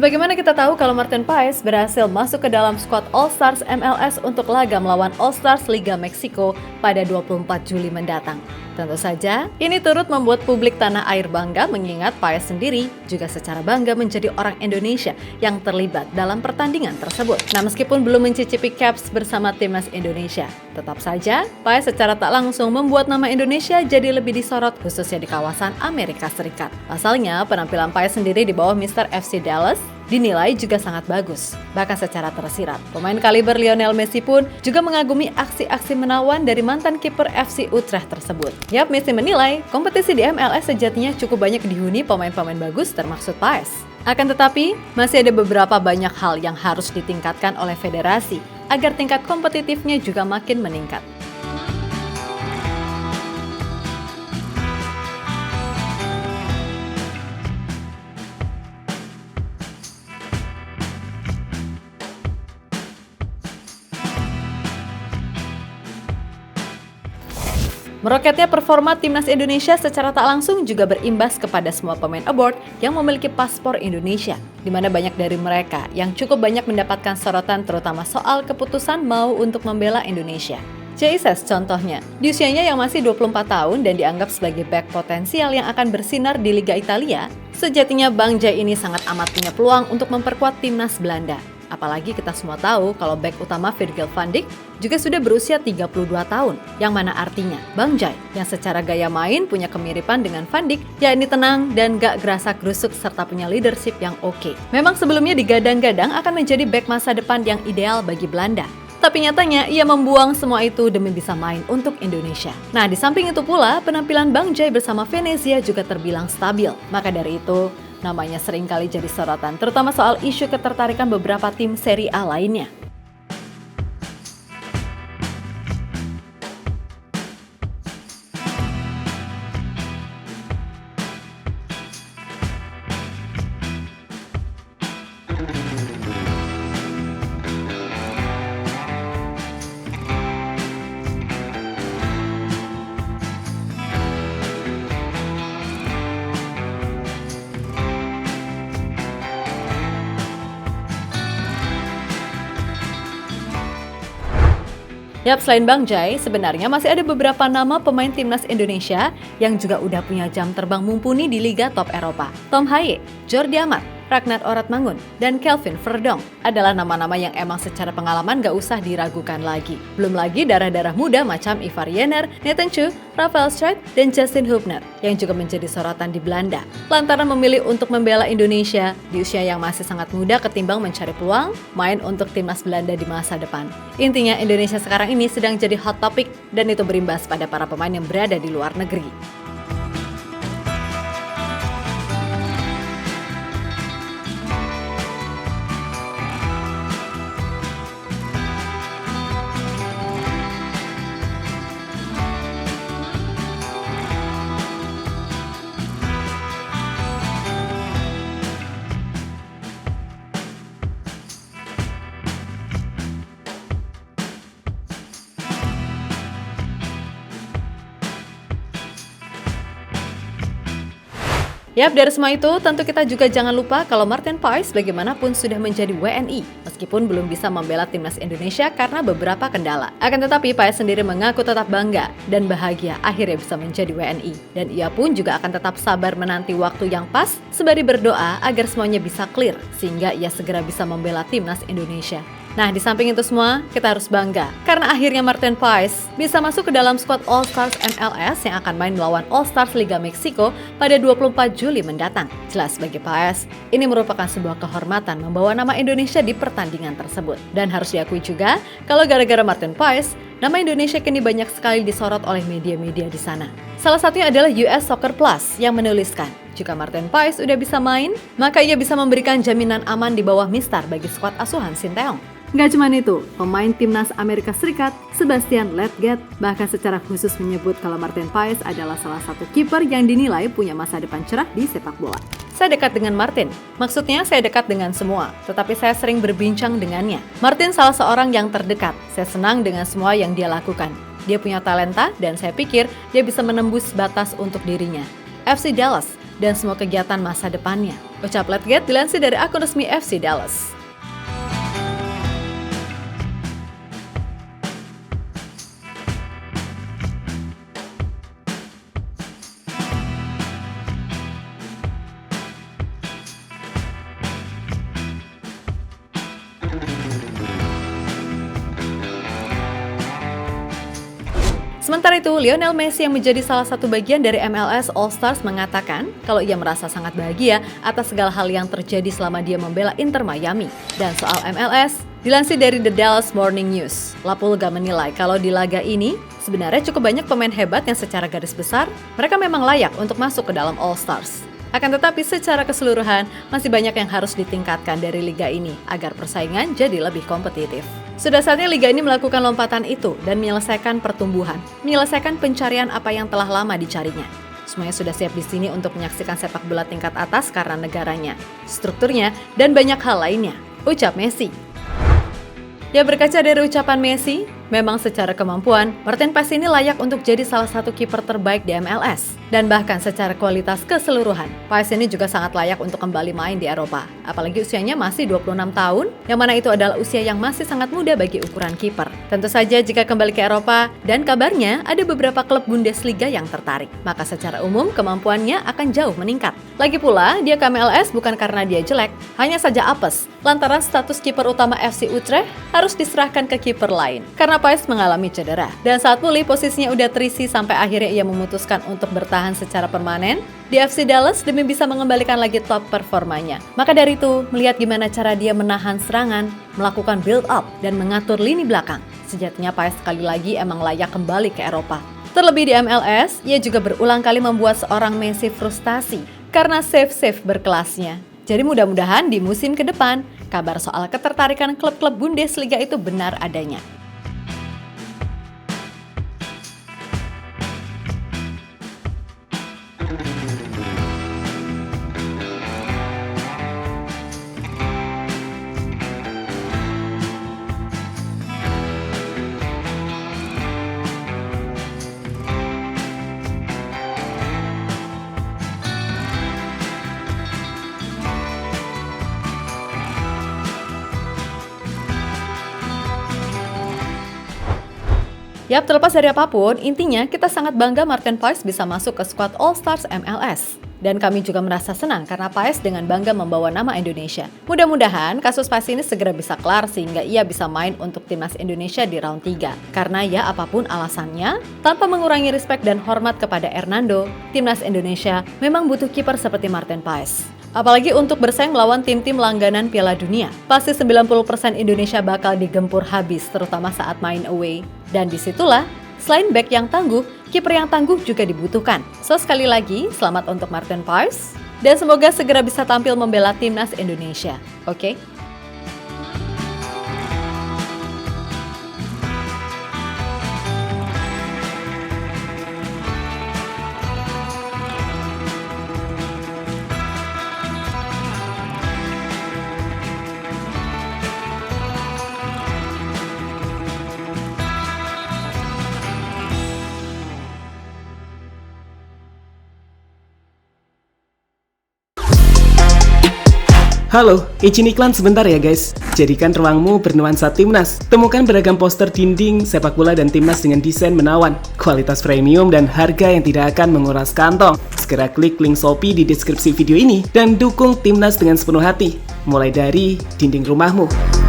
Sebagaimana kita tahu kalau Martin Paes berhasil masuk ke dalam skuad All-Stars MLS untuk laga melawan All-Stars Liga Meksiko pada 24 Juli mendatang. Tentu saja, ini turut membuat publik tanah air bangga mengingat Paes sendiri juga secara bangga menjadi orang Indonesia yang terlibat dalam pertandingan tersebut. Nah, meskipun belum mencicipi caps bersama timnas Indonesia, tetap saja Paes secara tak langsung membuat nama Indonesia jadi lebih disorot khususnya di kawasan Amerika Serikat. Pasalnya, penampilan Paes sendiri di bawah Mr. FC Dallas dinilai juga sangat bagus, bahkan secara tersirat. Pemain kaliber Lionel Messi pun juga mengagumi aksi-aksi menawan dari mantan kiper FC Utrecht tersebut. Yap, Messi menilai kompetisi di MLS sejatinya cukup banyak dihuni pemain-pemain bagus termasuk Paes. Akan tetapi, masih ada beberapa banyak hal yang harus ditingkatkan oleh federasi agar tingkat kompetitifnya juga makin meningkat. Meroketnya performa timnas Indonesia secara tak langsung juga berimbas kepada semua pemain abroad yang memiliki paspor Indonesia, di mana banyak dari mereka yang cukup banyak mendapatkan sorotan terutama soal keputusan mau untuk membela Indonesia. Jesus contohnya, di usianya yang masih 24 tahun dan dianggap sebagai bek potensial yang akan bersinar di Liga Italia, sejatinya Bang Jai ini sangat amat punya peluang untuk memperkuat timnas Belanda. Apalagi kita semua tahu kalau bek utama Virgil van Dijk juga sudah berusia 32 tahun, yang mana artinya Bang Jai yang secara gaya main punya kemiripan dengan Van Dijk, yakni tenang dan gak gerasak-gerusuk serta punya leadership yang oke. Memang sebelumnya digadang-gadang akan menjadi bek masa depan yang ideal bagi Belanda. Tapi nyatanya ia membuang semua itu demi bisa main untuk Indonesia. Nah, di samping itu pula, penampilan Bang Jai bersama Venezia juga terbilang stabil. Maka dari itu, namanya seringkali jadi sorotan, terutama soal isu ketertarikan beberapa tim Serie A lainnya. Yap, selain Bang Jai, sebenarnya masih ada beberapa nama pemain timnas Indonesia yang juga udah punya jam terbang mumpuni di Liga Top Eropa. Tom Haye, Jordi Amat, Ragnar Oratmangun, dan Kelvin Verdonk adalah nama-nama yang emang secara pengalaman gak usah diragukan lagi. Belum lagi darah-darah muda macam Ivar Jenner, Nathan Chu, Rafael Struijk, dan Justin Hubner yang juga menjadi sorotan di Belanda. Lantaran memilih untuk membela Indonesia di usia yang masih sangat muda ketimbang mencari peluang main untuk timnas Belanda di masa depan. Intinya Indonesia sekarang ini sedang jadi hot topic dan itu berimbas pada para pemain yang berada di luar negeri. Yap, dari semua itu tentu kita juga jangan lupa kalau Martin Paes bagaimanapun sudah menjadi WNI meskipun belum bisa membela timnas Indonesia karena beberapa kendala. Akan tetapi Paes sendiri mengaku tetap bangga dan bahagia akhirnya bisa menjadi WNI. Dan ia pun juga akan tetap sabar menanti waktu yang pas sembari berdoa agar semuanya bisa clear sehingga ia segera bisa membela timnas Indonesia. Nah, di samping itu semua, kita harus bangga karena akhirnya Martin Paes bisa masuk ke dalam skuad All-Stars MLS yang akan main melawan All-Stars Liga Meksiko pada 24 Juli mendatang. Jelas bagi Paes, ini merupakan sebuah kehormatan membawa nama Indonesia di pertandingan tersebut. Dan harus diakui juga, kalau gara-gara Martin Paes, nama Indonesia kini banyak sekali disorot oleh media-media di sana. Salah satunya adalah US Soccer Plus yang menuliskan, jika Martin Paes udah bisa main, maka ia bisa memberikan jaminan aman di bawah mistar bagi skuad asuhan Sinteyong. Nggak cuma itu, pemain timnas Amerika Serikat, Sebastian Ledgett, bahkan secara khusus menyebut kalau Martin Paes adalah salah satu kiper yang dinilai punya masa depan cerah di sepak bola. Saya dekat dengan Martin, maksudnya saya dekat dengan semua, tetapi saya sering berbincang dengannya. Martin salah seorang yang terdekat, saya senang dengan semua yang dia lakukan. Dia punya talenta dan saya pikir dia bisa menembus batas untuk dirinya. FC Dallas dan semua kegiatan masa depannya. Ucap Letgate dilansir dari akun resmi FC Dallas. Sementara itu, Lionel Messi yang menjadi salah satu bagian dari MLS All-Stars mengatakan kalau ia merasa sangat bahagia atas segala hal yang terjadi selama dia membela Inter Miami. Dan soal MLS, dilansir dari The Dallas Morning News, La Pulga menilai kalau di laga ini sebenarnya cukup banyak pemain hebat yang secara garis besar mereka memang layak untuk masuk ke dalam All-Stars. Akan tetapi secara keseluruhan masih banyak yang harus ditingkatkan dari liga ini agar persaingan jadi lebih kompetitif. Sudah saatnya liga ini melakukan lompatan itu dan menyelesaikan pertumbuhan, menyelesaikan pencarian apa yang telah lama dicarinya. Semuanya sudah siap di sini untuk menyaksikan sepak bola tingkat atas karena negaranya, strukturnya, dan banyak hal lainnya, ucap Messi. Ya, berkaca dari ucapan Messi, memang secara kemampuan, Martin Paes ini layak untuk jadi salah satu kiper terbaik di MLS. Dan bahkan secara kualitas keseluruhan, Paes ini juga sangat layak untuk kembali main di Eropa. Apalagi usianya masih 26 tahun, yang mana itu adalah usia yang masih sangat muda bagi ukuran kiper. Tentu saja jika kembali ke Eropa, dan kabarnya ada beberapa klub Bundesliga yang tertarik, maka secara umum kemampuannya akan jauh meningkat. Lagi pula, dia ke MLS bukan karena dia jelek, hanya saja apes, lantaran status kiper utama FC Utrecht harus diserahkan ke kiper lain, karena Paes mengalami cedera. Dan saat pulih, posisinya udah terisi sampai akhirnya ia memutuskan untuk bertahan secara permanen di FC Dallas demi bisa mengembalikan lagi top performanya. Maka dari itu, melihat gimana cara dia menahan serangan, melakukan build up, dan mengatur lini belakang, sejatinya Paes sekali lagi emang layak kembali ke Eropa. Terlebih di MLS, ia juga berulang kali membuat seorang Messi frustasi karena save-save berkelasnya. Jadi mudah-mudahan di musim ke depan, kabar soal ketertarikan klub-klub Bundesliga itu benar adanya. Yap, terlepas dari apapun, intinya kita sangat bangga Martin Paes bisa masuk ke skuad All-Stars MLS. Dan kami juga merasa senang karena Paes dengan bangga membawa nama Indonesia. Mudah-mudahan kasus Paes ini segera bisa kelar sehingga ia bisa main untuk timnas Indonesia di round 3. Karena ya apapun alasannya, tanpa mengurangi respek dan hormat kepada Hernando, timnas Indonesia memang butuh kiper seperti Martin Paes. Apalagi untuk bersaing melawan tim-tim langganan Piala Dunia. Pasti 90% Indonesia bakal digempur habis, terutama saat main away. Dan disitulah, selain back yang tangguh, kiper yang tangguh juga dibutuhkan. So sekali lagi, selamat untuk Martin Paes. Dan semoga segera bisa tampil membela timnas Indonesia. Oke? Halo, izin iklan sebentar ya guys. Jadikan ruangmu bernuansa timnas. Temukan beragam poster dinding, sepak bola dan timnas dengan desain menawan, kualitas premium dan harga yang tidak akan menguras kantong. Segera klik link Shopee di deskripsi video ini dan dukung timnas dengan sepenuh hati. Mulai dari dinding rumahmu.